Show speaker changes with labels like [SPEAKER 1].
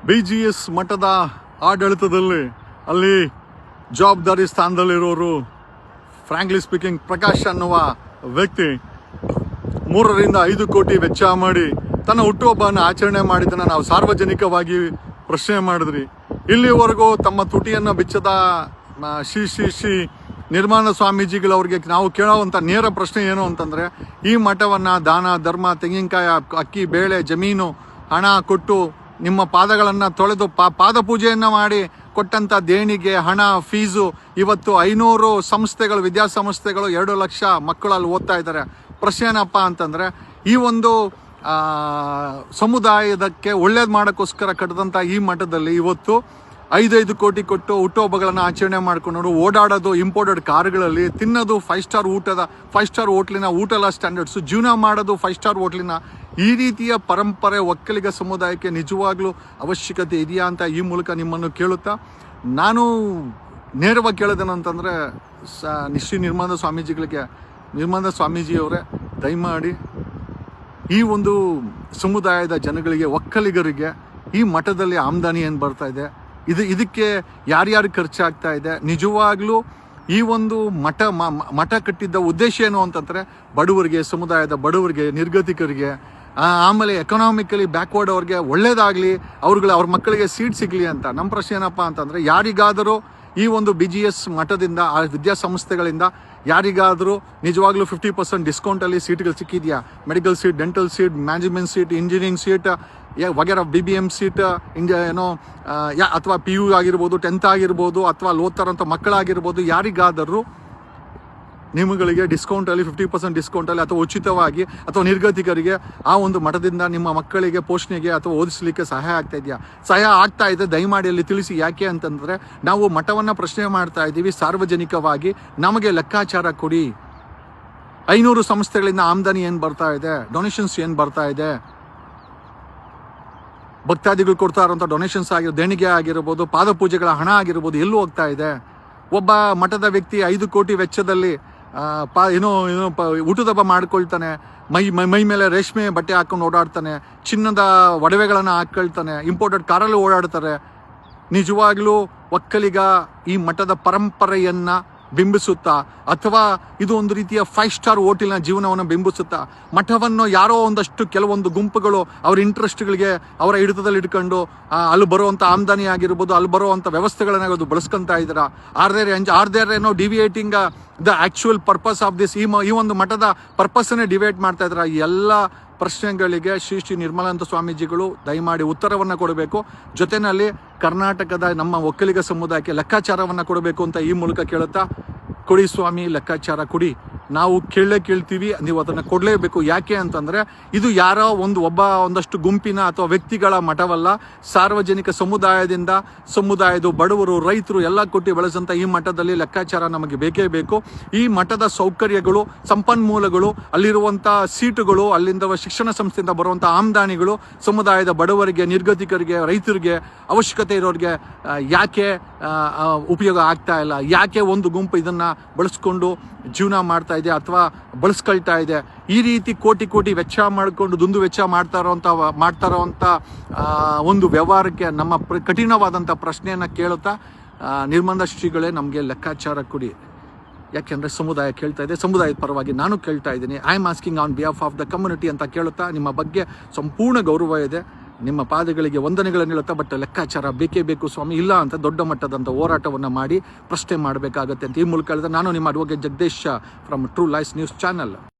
[SPEAKER 1] BGS ಮಠದ ಆಡಳಿತದಲ್ಲಿ ಅಲ್ಲಿ ಜವಾಬ್ದಾರಿ ಸ್ಥಾನದಲ್ಲಿರೋರು ಫ್ರಾಂಕ್ಲಿ ಸ್ಪೀಕಿಂಗ್ ಪ್ರಕಾಶ್ ಅನ್ನುವ ವ್ಯಕ್ತಿ 3 ರಿಂದ 5 ಕೋಟಿ ವೆಚ್ಚ ಮಾಡಿ ತನ್ನ ಹುಟ್ಟುಹಬ್ಬವನ್ನು ಆಚರಣೆ ಮಾಡಿದ್ದನ್ನು ನಾವು ಸಾರ್ವಜನಿಕವಾಗಿ ಪ್ರಶ್ನೆ ಮಾಡಿದ್ರಿ. ಇಲ್ಲಿವರೆಗೂ ತಮ್ಮ ತುಟಿಯನ್ನು ಬಿಚ್ಚದ ಶ್ರೀ ನಿರ್ಮಾಣ ಸ್ವಾಮೀಜಿಗಳವ್ರಿಗೆ ನಾವು ಕೇಳೋವಂಥ ನೇರ ಪ್ರಶ್ನೆ ಏನು ಅಂತಂದರೆ, ಈ ಮಠವನ್ನು ದಾನ ಧರ್ಮ, ತೆಂಗಿನಕಾಯಿ, ಅಕ್ಕಿ, ಬೇಳೆ, ಜಮೀನು, ಹಣ ಕೊಟ್ಟು ನಿಮ್ಮ ಪಾದಗಳನ್ನು ತೊಳೆದು ಪಾದ ಪೂಜೆಯನ್ನು ಮಾಡಿ ಕೊಟ್ಟಂಥ ದೇಣಿಗೆ, ಹಣ, ಫೀಸು ಇವತ್ತು 500 ಸಂಸ್ಥೆಗಳು, ವಿದ್ಯಾಸಂಸ್ಥೆಗಳು 2 ಲಕ್ಷ ಮಕ್ಕಳು ಅಲ್ಲಿ ಓದ್ತಾ ಇದ್ದಾರೆ. ಪ್ರಶ್ನೆ ಏನಪ್ಪ ಅಂತಂದರೆ, ಈ ಒಂದು ಸಮುದಾಯದಕ್ಕೆ ಒಳ್ಳೇದು ಮಾಡೋಕ್ಕೋಸ್ಕರ ಕಟ್ಟಿದಂಥ ಈ ಮಠದಲ್ಲಿ ಇವತ್ತು 5 ಕೋಟಿ ಕೊಟ್ಟು ಹುಟ್ಟುಹಬ್ಬಗಳನ್ನು ಆಚರಣೆ ಮಾಡ್ಕೊಂಡು ಓಡಾಡೋದು ಇಂಪೋರ್ಟೆಡ್ ಕಾರುಗಳಲ್ಲಿ, ತಿನ್ನೋದು 5 ಸ್ಟಾರ್ ಹೋಟ್ಲಿನ ಊಟದ ಸ್ಟ್ಯಾಂಡರ್ಡ್ಸು, ಜೀವನ ಮಾಡೋದು 5 ಸ್ಟಾರ್ ಹೋಟ್ಲಿನ ಈ ರೀತಿಯ ಪರಂಪರೆ ಒಕ್ಕಲಿಗ ಸಮುದಾಯಕ್ಕೆ ನಿಜವಾಗ್ಲೂ ಅವಶ್ಯಕತೆ ಇದೆಯಾ ಅಂತ ಈ ಮೂಲಕ ನಿಮ್ಮನ್ನು ಕೇಳುತ್ತಾ, ನಾನು ನೇರವಾಗಿ ಕೇಳೋದೇನಂತಂದರೆ, ಶ್ರೀ ನಿರ್ಮಾಣ ಸ್ವಾಮೀಜಿಯವರೇ ದಯಮಾಡಿ ಈ ಒಂದು ಸಮುದಾಯದ ಜನಗಳಿಗೆ, ಒಕ್ಕಲಿಗರಿಗೆ ಈ ಮಠದಲ್ಲಿ ಆಮದಾನಿ ಏನು ಬರ್ತಾ ಇದೆ, ಇದಕ್ಕೆ ಯಾರ್ಯಾರು ಖರ್ಚಾಗ್ತಾ ಇದೆ, ನಿಜವಾಗ್ಲೂ ಈ ಒಂದು ಮಠ ಕಟ್ಟಿದ್ದ ಉದ್ದೇಶ ಏನು ಅಂತಂದರೆ ಬಡವರಿಗೆ, ಸಮುದಾಯದ ಬಡವರಿಗೆ, ನಿರ್ಗತಿಕರಿಗೆ, ಆಮೇಲೆ ಎಕನಾಮಿಕಲಿ ಬ್ಯಾಕ್ವರ್ಡ್ ಅವ್ರಿಗೆ ಒಳ್ಳೇದಾಗಲಿ, ಅವ್ರ ಮಕ್ಕಳಿಗೆ ಸೀಟ್ ಸಿಗಲಿ ಅಂತ. ನಮ್ಮ ಪ್ರಶ್ನೆ ಏನಪ್ಪ ಅಂತಂದರೆ, ಯಾರಿಗಾದರೂ ಈ ಒಂದು BGS ಮಠದಿಂದ, ಆ ವಿದ್ಯಾಸಂಸ್ಥೆಗಳಿಂದ ಯಾರಿಗಾದರೂ ನಿಜವಾಗ್ಲೂ 50% ಡಿಸ್ಕೌಂಟಲ್ಲಿ ಸೀಟ್ಗಳು ಸಿಕ್ಕಿದೆಯಾ? Medical seat, dental seat, management seat, engineering seat ವಗೇರ BBM ಸೀಟ್, ಅಥವಾ PU ಆಗಿರ್ಬೋದು, 10th ಆಗಿರ್ಬೋದು, ಅಥವಾ ಓದ್ತಾರಂಥ ಮಕ್ಕಳಾಗಿರ್ಬೋದು, ಯಾರಿಗಾದರೂ ನಿಮ್ಮಗಳಿಗೆ ಡಿಸ್ಕೌಂಟಲ್ಲಿ 50% ಡಿಸ್ಕೌಂಟಲ್ಲಿ ಅಥವಾ ಉಚಿತವಾಗಿ ಅಥವಾ ನಿರ್ಗತಿಕರಿಗೆ ಆ ಒಂದು ಮಠದಿಂದ ನಿಮ್ಮ ಮಕ್ಕಳಿಗೆ ಪೋಷಣೆಗೆ ಅಥವಾ ಓದಿಸಲಿಕ್ಕೆ ಸಹಾಯ ಆಗ್ತಾ ಇದೆಯಾ? ಸಹಾಯ ಆಗ್ತಾ ಇದೆ, ದಯಮಾಡಿ ಅಲ್ಲಿ ತಿಳಿಸಿ. ಯಾಕೆ ಅಂತಂದರೆ, ನಾವು ಮಠವನ್ನು ಪ್ರಶ್ನೆ ಮಾಡ್ತಾ ಇದ್ದೀವಿ ಸಾರ್ವಜನಿಕವಾಗಿ. ನಮಗೆ ಲೆಕ್ಕಾಚಾರ ಕೊಡಿ. 500 ಸಂಸ್ಥೆಗಳಿಂದ ಆಮದಾನಿ ಏನು ಬರ್ತಾ ಇದೆ, ಡೊನೇಷನ್ಸ್ ಏನು ಬರ್ತಾ ಇದೆ, ಭಕ್ತಾದಿಗಳು ಕೊಡ್ತಾ ಇರೋಂಥ ಡೊನೇಷನ್ಸ್ ದೇಣಿಗೆ ಆಗಿರ್ಬೋದು, ಪಾದಪೂಜೆಗಳ ಹಣ ಆಗಿರ್ಬೋದು, ಎಲ್ಲೂ ಹೋಗ್ತಾ ಇದೆ? ಒಬ್ಬ ಮಠದ ವ್ಯಕ್ತಿ 5 ಕೋಟಿ ವೆಚ್ಚದಲ್ಲಿ ಊಟದ ಹಬ್ಬ ಮಾಡ್ಕೊಳ್ತಾನೆ, ಮೈ ಮೇಲೆ ರೇಷ್ಮೆ ಬಟ್ಟೆ ಹಾಕೊಂಡು ಓಡಾಡ್ತಾನೆ, ಚಿನ್ನದ ಒಡವೆಗಳನ್ನು ಹಾಕೊಳ್ತಾನೆ, ಇಂಪೋರ್ಟೆಡ್ ಕಾರಲ್ಲಿ ಓಡಾಡ್ತಾರೆ. ನಿಜವಾಗ್ಲೂ ಒಕ್ಕಲಿಗ ಈ ಮಠದ ಪರಂಪರೆಯನ್ನು ಬಿಂಬಿಸುತ್ತಾ, ಅಥವಾ ಇದು ಒಂದು ರೀತಿಯ 5 ಸ್ಟಾರ್ ಹೋಟೆಲ್ನ ಜೀವನವನ್ನು ಬಿಂಬಿಸುತ್ತಾ, ಮಠವನ್ನು ಯಾರೋ ಒಂದಷ್ಟು ಕೆಲವೊಂದು ಗುಂಪುಗಳು ಅವ್ರ ಇಂಟ್ರೆಸ್ಟ್ಗಳಿಗೆ ಅವರ ಹಿಡಿತದಲ್ಲಿ ಇಟ್ಕೊಂಡು ಅಲ್ಲಿ ಬರುವಂಥ ಆಮದಾನಿ ಆಗಿರ್ಬೋದು, ಅಲ್ಲಿ ಬರುವಂಥ ವ್ಯವಸ್ಥೆಗಳನ್ನ ಬಳಸ್ಕೊತಾ ಇದ್ದೀರಾ? ಆರ್ ದೇರ್ ಏನೋ deviating the actual purpose of this? ಈ ಒಂದು ಮಠದ ಪರ್ಪಸ್ಸನ್ನೇ ಡಿವೈಡ್ ಮಾಡ್ತಾ ಇದ್ದೀರಾ? ಎಲ್ಲ ಪ್ರಶ್ನೆಗಳಿಗೆ ಶ್ರೀ ನಿರ್ಮಲಾನಂದ ಸ್ವಾಮೀಜಿಗಳು ದಯಮಾಡಿ ಉತ್ತರವನ್ನು ಕೊಡಬೇಕು. ಜೊತೆಯಲ್ಲಿ ಕರ್ನಾಟಕದ ನಮ್ಮ ಒಕ್ಕಲಿಗ ಸಮುದಾಯಕ್ಕೆ ಲೆಕ್ಕಾಚಾರವನ್ನು ಕೊಡಬೇಕು ಅಂತ ಈ ಮೂಲಕ ಕೇಳುತ್ತಾ, ಕೊಡಿ ಸ್ವಾಮಿ, ಲೆಕ್ಕಾಚಾರ ಕೊಡಿ. ನಾವು ಕೇಳ್ತೀವಿ, ನೀವು ಅದನ್ನು ಕೊಡಲೇಬೇಕು. ಯಾಕೆ ಅಂತಂದರೆ, ಇದು ಯಾರೋ ಒಂದಷ್ಟು ಗುಂಪಿನ ಅಥವಾ ವ್ಯಕ್ತಿಗಳ ಮಠವಲ್ಲ. ಸಾರ್ವಜನಿಕ ಸಮುದಾಯದ ಬಡವರು, ರೈತರು ಎಲ್ಲ ಕೊಟ್ಟು ಬೆಳೆಸಂಥ ಈ ಮಠದಲ್ಲಿ ಲೆಕ್ಕಾಚಾರ ನಮಗೆ ಬೇಕೇ ಬೇಕು. ಈ ಮಠದ ಸೌಕರ್ಯಗಳು, ಸಂಪನ್ಮೂಲಗಳು, ಅಲ್ಲಿರುವಂಥ ಸೀಟುಗಳು, ಅಲ್ಲಿಂದ ಶಿಕ್ಷಣ ಸಂಸ್ಥೆಯಿಂದ ಬರುವಂಥ ಆಮದಾನಿಗಳು ಸಮುದಾಯದ ಬಡವರಿಗೆ, ನಿರ್ಗತಿಕರಿಗೆ, ರೈತರಿಗೆ, ಅವಶ್ಯಕತೆ ಇರೋರಿಗೆ ಯಾಕೆ ಉಪಯೋಗ ಆಗ್ತಾ ಇಲ್ಲ? ಯಾಕೆ ಒಂದು ಗುಂಪು ಇದನ್ನು ಬಳಸ್ಕೊಂಡು ಜೀವನ ಮಾಡ್ತಾ ಇದೆ ಅಥವಾ ಬಳಸ್ಕೊಳ್ತಾ ಇದೆ? ಈ ರೀತಿ ಕೋಟಿ ವೆಚ್ಚ ಮಾಡಿಕೊಂಡು ದುಂದು ವೆಚ್ಚ ಮಾಡ್ತಾ ಇರೋವಂಥ ಒಂದು ವ್ಯವಹಾರಕ್ಕೆ ನಮ್ಮ ಕಠಿಣವಾದಂಥ ಪ್ರಶ್ನೆಯನ್ನು ಕೇಳುತ್ತಾ, ನಿರ್ಮಾಣ ಶ್ರೀಗಳೇ ನಮಗೆ ಲೆಕ್ಕಾಚಾರ ಕೊಡಿ. ಯಾಕೆಂದರೆ ಸಮುದಾಯ ಕೇಳ್ತಾ ಇದೆ, ಸಮುದಾಯದ ಪರವಾಗಿ ನಾನು ಕೇಳ್ತಾ ಇದ್ದೀನಿ. I am asking on behalf of the community ಅಂತ ಕೇಳುತ್ತಾ, ನಿಮ್ಮ ಬಗ್ಗೆ ಸಂಪೂರ್ಣ ಗೌರವ ಇದೆ, ನಿಮ್ಮ ಪಾದಗಳಿಗೆ ವಂದನೆಗಳನ್ನು ಹೇಳುತ್ತಾ, ಬಟ್ ಲೆಕ್ಕಾಚಾರ ಬೇಕೇ ಬೇಕು ಸ್ವಾಮಿ, ಇಲ್ಲ ಅಂತ ದೊಡ್ಡ ಮಟ್ಟದಂಥ ಹೋರಾಟವನ್ನು ಮಾಡಿ ಪ್ರಶ್ನೆ ಮಾಡಬೇಕಾಗತ್ತೆ ಅಂತ ಈ ಮೂಲಕ ಹೇಳಿದ್ರೆ, ನಾನು ನಿಮ್ಮ advocate Jagadish from true life news channel.